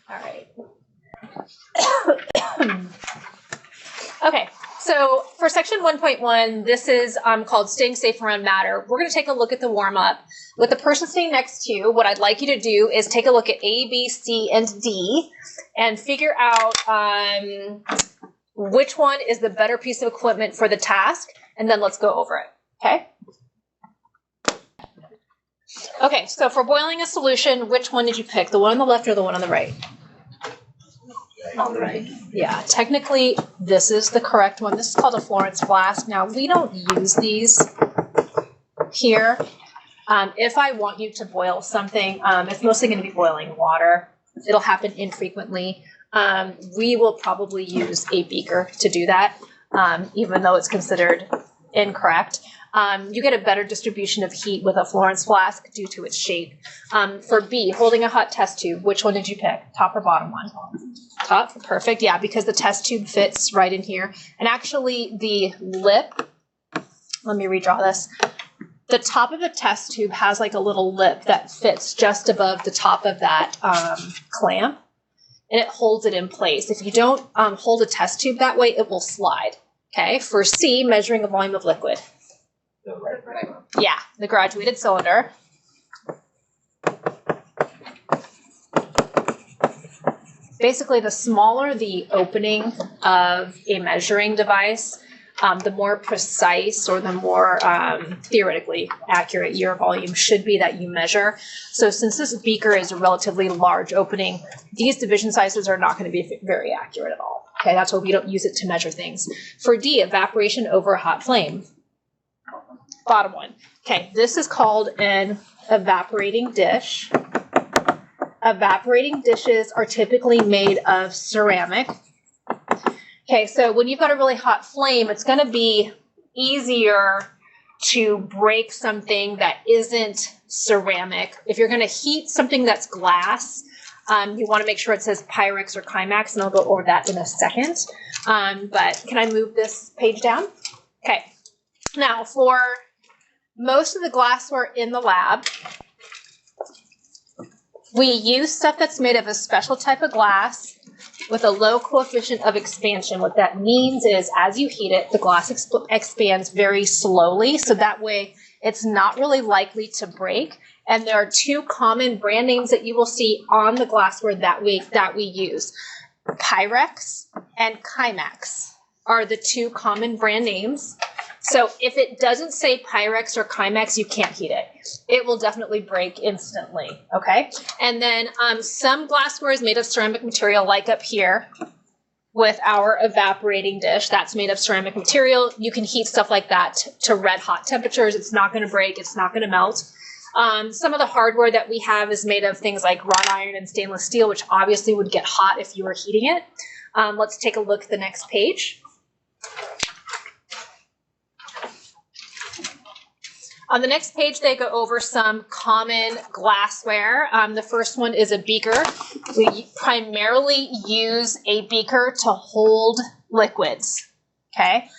All right. Okay, so for section 1.1, this is called Staying Safe Around Matter. We're going to take a look at the warm-up. With the person sitting next to you, what I'd like you to do is take a look at A, B, C, and D and figure out which one is the better piece of equipment for the task, and then let's go over it, okay? Okay, so for boiling a solution, which one did you pick? The one on the left or the one on the right? On the right. Yeah, technically, this is the correct one. This is called a Florence flask. Now, we don't use these here. If I want you to boil something, it's mostly going to be boiling water. It'll happen infrequently. We will probably use a beaker to do that, even though it's considered incorrect. You get a better distribution of heat with a Florence flask due to its shape. For B, holding a hot test tube, which one did you pick? Top or bottom one? Top, perfect. Yeah, because the test tube fits right in here. And actually the lip, let me redraw this. The top of the test tube has like a little lip that fits just above the top of that clamp, and it holds it in place. If you don't hold a test tube that way, it will slide. Okay, for C, measuring the volume of liquid. Yeah, the graduated cylinder. Basically, the smaller the opening of a measuring device, the more precise or the more theoretically accurate your volume should be that you measure. So since this beaker is a relatively large opening, these division sizes are not going to be very accurate at all. Okay, that's why we don't use it to measure things. For D, evaporation over a hot flame. Bottom one. Okay, this is called an evaporating dish. Evaporating dishes are typically made of ceramic. Okay, so when you've got a really hot flame, it's going to be easier to break something that isn't ceramic. If you're going to heat something that's glass, you want to make sure it says Pyrex or Climax, and I'll go over that in a second. But can I move this page down? Okay. Now, for most of the glassware in the lab, we use stuff that's made of a special type of glass with a low coefficient of expansion. What that means is as you heat it, the glass expands very slowly, so that way it's not really likely to break. And there are two common brand names that you will see on the glassware that we use. Pyrex and Climax are the two common brand names. So if it doesn't say Pyrex or Climax, you can't heat it. It will definitely break instantly, okay? And then some glassware is made of ceramic material, like up here with our evaporating dish. That's made of ceramic material. You can heat stuff like that to red hot temperatures. It's not going to break. It's not going to melt. Some of the hardware that we have is made of things like wrought iron and stainless steel, which obviously would get hot if you were heating it. Let's take a look at the next page. On the next page, they go over some common glassware. The first one is a beaker. We primarily use a beaker to hold liquids, okay?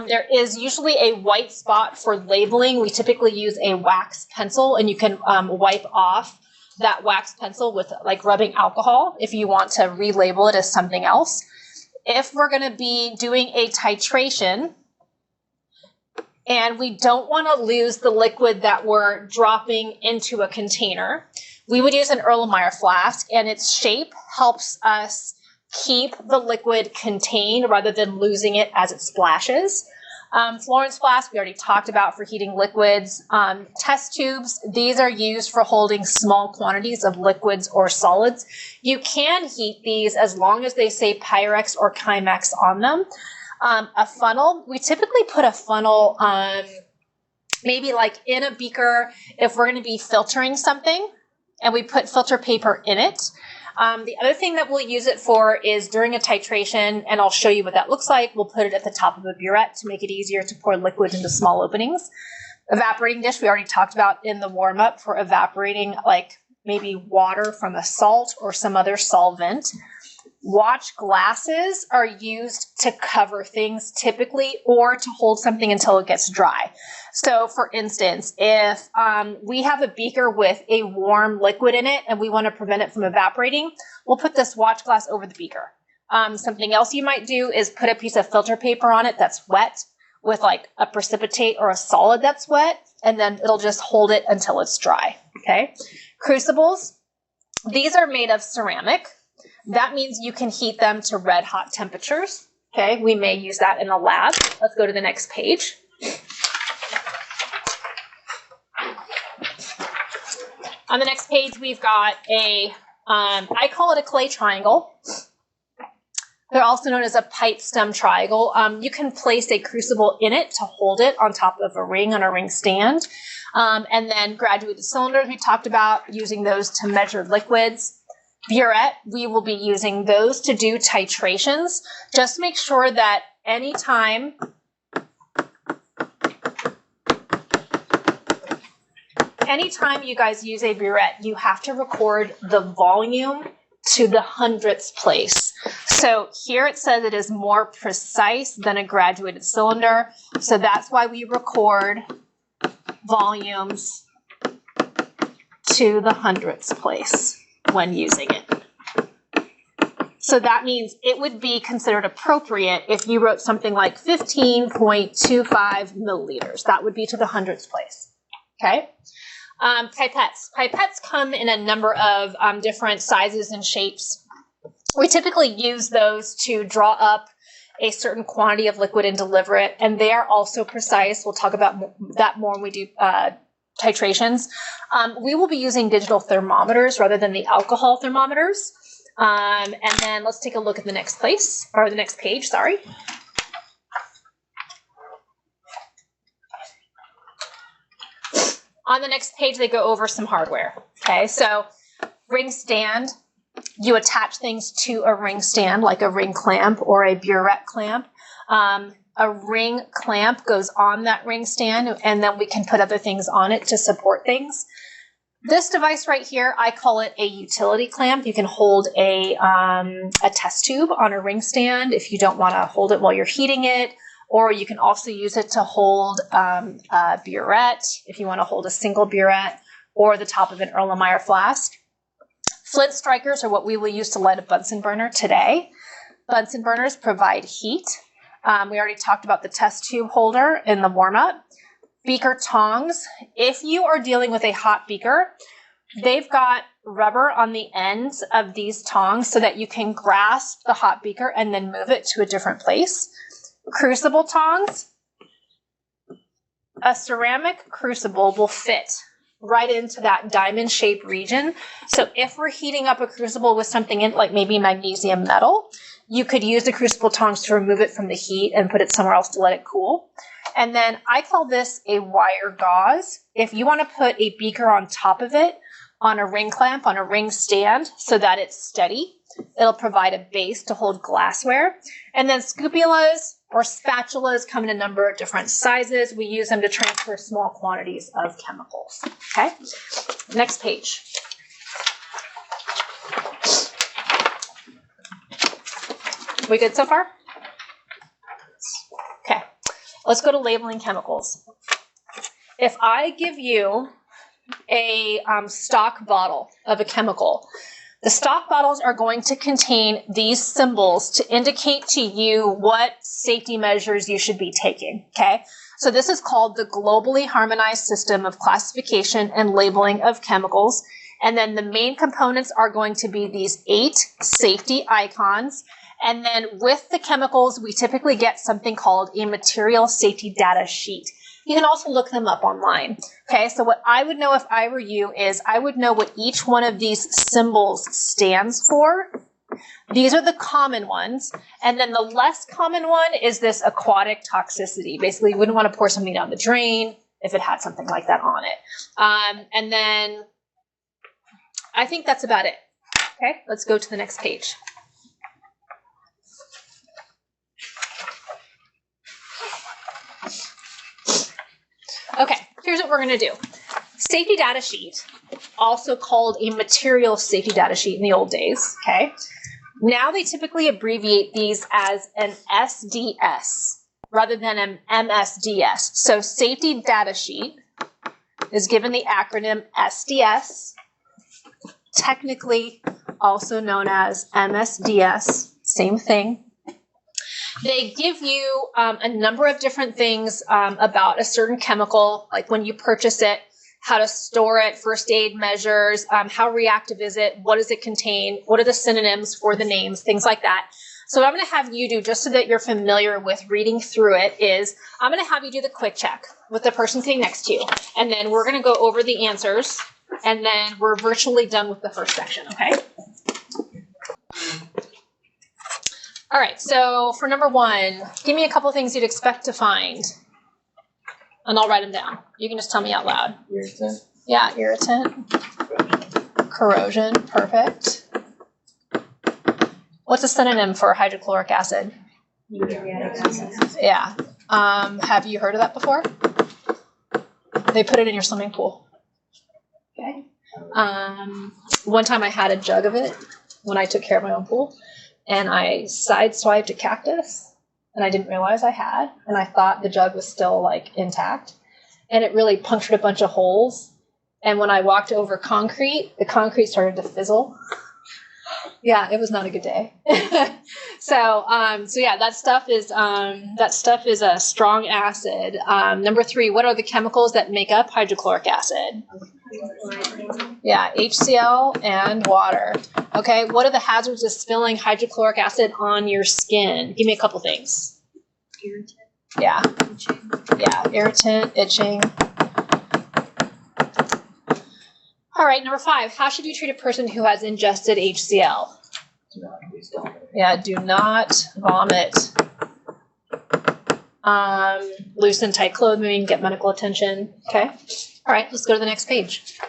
There is usually a white spot for labeling. We typically use a wax pencil, and you can wipe off that wax pencil with like rubbing alcohol if you want to relabel it as something else. If we're going to be doing a titration, and we don't want to lose the liquid that we're dropping into a container, we would use an Erlenmeyer flask, and its shape helps us keep the liquid contained rather than losing it as it splashes. Florence flask, we already talked about for heating liquids. Test tubes, these are used for holding small quantities of liquids or solids. You can heat these as long as they say Pyrex or Climax on them. A funnel, we typically put a funnel maybe like in a beaker if we're going to be filtering something, and we put filter paper in it. The other thing that we'll use it for is during a titration, and I'll show you what that looks like. We'll put it at the top of a burette to make it easier to pour liquid into small openings. Evaporating dish, we already talked about in the warm-up for evaporating like maybe water from a salt or some other solvent. Watch glasses are used to cover things typically, or to hold something until it gets dry. So for instance, if we have a beaker with a warm liquid in it and we want to prevent it from evaporating, we'll put this watch glass over the beaker. Something else you might do is put a piece of filter paper on it that's wet with like a precipitate or a solid that's wet, and then it'll just hold it until it's dry. Okay. Crucibles, these are made of ceramic. That means you can heat them to red hot temperatures. Okay, we may use that in a lab. Let's go to the next page. On the next page, we've got I call it a clay triangle. They're also known as a pipe stem triangle. You can place a crucible in it to hold it on top of a ring on a ring stand. And then graduated cylinders, we talked about using those to measure liquids. Burette, we will be using those to do titrations. Just make sure that anytime you guys use a burette, you have to record the volume to the hundredths place. So here it says it is more precise than a graduated cylinder. So that's why we record volumes to the hundredths place when using it. So that means it would be considered appropriate if you wrote something like 15.25 milliliters. That would be to the hundredths place. Okay. Pipettes. Pipettes come in a number of different sizes and shapes. We typically use those to draw up a certain quantity of liquid and deliver it, and they are also precise. We'll talk about that more when we do titrations. We will be using digital thermometers rather than the alcohol thermometers. And then let's take a look at the next page, sorry. On the next page, they go over some hardware. Okay, so ring stand, you attach things to a ring stand like a ring clamp or a burette clamp. A ring clamp goes on that ring stand, and then we can put other things on it to support things. This device right here, I call it a utility clamp. You can hold a test tube on a ring stand if you don't want to hold it while you're heating it, or you can also use it to hold a burette if you want to hold a single burette, or the top of an Erlenmeyer flask. Flint strikers are what we will use to light a Bunsen burner today. Bunsen burners provide heat. We already talked about the test tube holder in the warm-up. Beaker tongs. If you are dealing with a hot beaker, they've got rubber on the ends of these tongs so that you can grasp the hot beaker and then move it to a different place. Crucible tongs. A ceramic crucible will fit right into that diamond-shaped region. So if we're heating up a crucible with something in, like maybe magnesium metal, you could use the crucible tongs to remove it from the heat and put it somewhere else to let it cool. And then I call this a wire gauze. If you want to put a beaker on top of it, on a ring clamp, on a ring stand, so that it's steady, it'll provide a base to hold glassware. And then scupulas or spatulas come in a number of different sizes. We use them to transfer small quantities of chemicals. Okay, next page. We good so far? Okay, let's go to labeling chemicals. If I give you a stock bottle of a chemical, the stock bottles are going to contain these symbols to indicate to you what safety measures you should be taking, okay? So this is called the Globally Harmonized System of Classification and Labeling of Chemicals. And then the main components are going to be these 8 safety icons. And then with the chemicals, we typically get something called a material safety data sheet. You can also look them up online. Okay, so what I would know if I were you is I would know what each one of these symbols stands for. These are the common ones. And then the less common one is this aquatic toxicity. Basically, you wouldn't want to pour something down the drain if it had something like that on it. And then I think that's about it. Okay, let's go to the next page. Okay, here's what we're going to do. Safety data sheet, also called a material safety data sheet in the old days, okay? Now they typically abbreviate these as an SDS rather than an MSDS. So safety data sheet is given the acronym SDS, technically also known as MSDS, same thing. They give you a number of different things about a certain chemical, like when you purchase it, how to store it, first aid measures, how reactive is it, what does it contain, what are the synonyms for the names, things like that. So what I'm going to have you do, just so that you're familiar with reading through it, is I'm going to have you do the quick check with the person sitting next to you. And then we're going to go over the answers, and then we're virtually done with the first section, okay? All right, so for number 1, give me a couple things you'd expect to find. And I'll write them down. You can just tell me out loud. Irritant. Yeah, irritant. Corrosion, perfect. What's a synonym for hydrochloric acid? Yeah. Have you heard of that before? They put it in your swimming pool. Okay. One time I had a jug of it when I took care of my own pool, and I sideswiped a cactus. And I didn't realize I had, and I thought the jug was still like intact, and it really punctured a bunch of holes. And when I walked over concrete, the concrete started to fizzle. Yeah, it was not a good day. So yeah, that stuff is a strong acid. Number 3, what are the chemicals that make up hydrochloric acid? Yeah, HCl and water. Okay, what are the hazards of spilling hydrochloric acid on your skin? Give me a couple things. Irritant. Yeah. Itching. Yeah, irritant, itching. All right, number 5, how should you treat a person who has ingested HCl? Yeah, do not vomit. Loosen tight clothing, get medical attention. Okay. All right, let's go to the next page.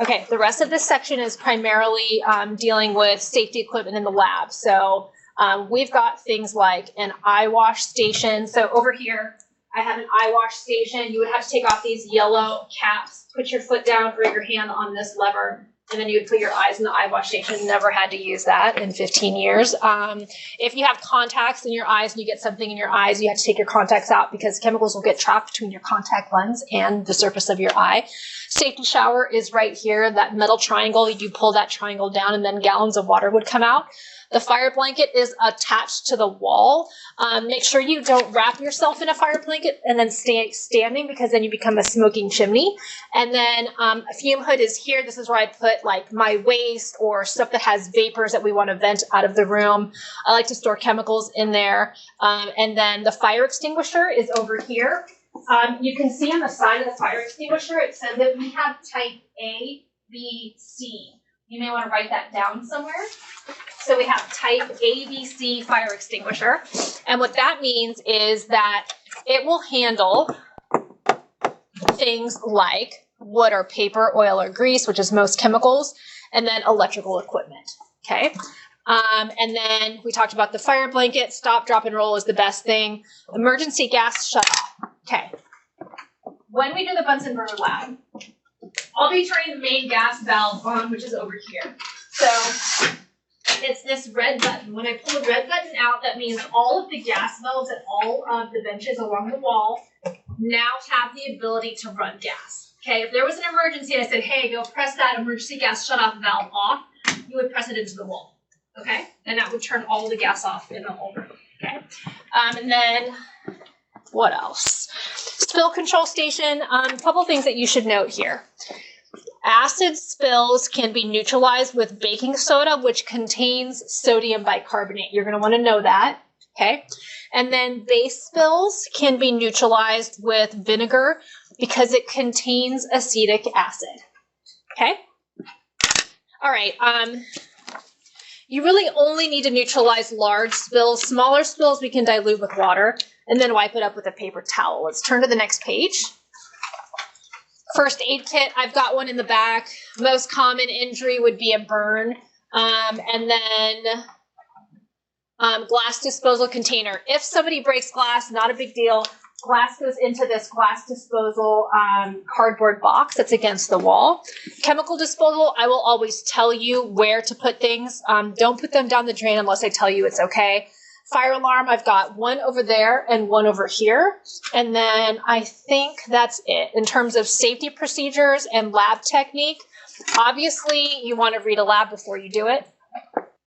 Okay, the rest of this section is primarily dealing with safety equipment in the lab. So we've got things like an eye wash station. So over here, I have an eye wash station. You would have to take off these yellow caps, put your foot down or your hand on this lever, and then you would put your eyes in the eye wash station. Never had to use that in 15 years. If you have contacts in your eyes and you get something in your eyes, you have to take your contacts out because chemicals will get trapped between your contact lens and the surface of your eye. Safety shower is right here, that metal triangle. You pull that triangle down and then gallons of water would come out. The fire blanket is attached to the wall. Make sure you don't wrap yourself in a fire blanket and then stay standing, because then you become a smoking chimney. And then a fume hood is here. This is where I put like my waste or stuff that has vapors that we want to vent out of the room. I like to store chemicals in there. And then the fire extinguisher is over here. You can see on the side of the fire extinguisher, it says that we have type A, B, C. You may want to write that down somewhere. So we have type ABC fire extinguisher. And what that means is that it will handle things like wood or paper, oil or grease, which is most chemicals, and then electrical equipment. Okay. And then we talked about the fire blanket. Stop, drop, and roll is the best thing. Emergency gas shut off. Okay. When we do the Bunsen burner lab, I'll be turning the main gas valve on, which is over here. So it's this red button. When I pull the red button out, that means all of the gas valves at all of the benches along the wall now have the ability to run gas. Okay, if there was an emergency and I said, hey, go press that emergency gas shutoff valve off, you would press it into the wall. Okay, and that would turn all the gas off in the whole room. Okay, and then what else? Spill control station. A couple things that you should note here. Acid spills can be neutralized with baking soda, which contains sodium bicarbonate. You're going to want to know that, okay? And then base spills can be neutralized with vinegar because it contains acetic acid, okay? All right, you really only need to neutralize large spills. Smaller spills we can dilute with water and then wipe it up with a paper towel. Let's turn to the next page. First aid kit, I've got one in the back. Most common injury would be a burn. And then glass disposal container. If somebody breaks glass, not a big deal. glass goes into this glass disposal cardboard box that's against the wall. Chemical disposal, I will always tell you where to put things. Don't put them down the drain unless I tell you it's okay. Fire alarm, I've got one over there and one over here. And then I think that's it. In terms of safety procedures and lab technique, obviously you want to read a lab before you do it.